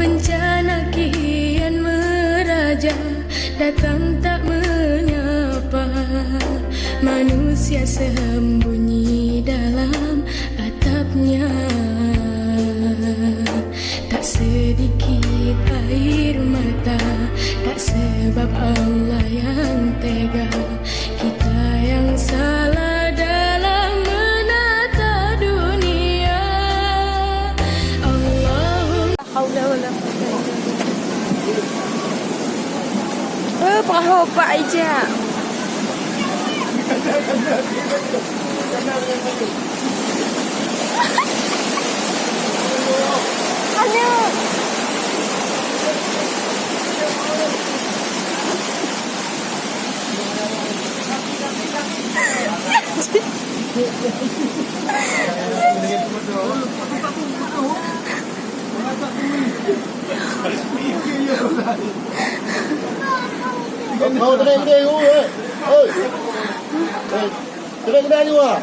bencana kian meraja, datang tak menyapa. Manusia sembunyi dalam atapnya, tak sedikit air mata, tak sebab Allah yang tega, kita yang salah dalam menata dunia. Allahumma haula wala quwwata. Perahu Pak Ijak. Anya. Kau kedai tu, oi. Kedai tu ah.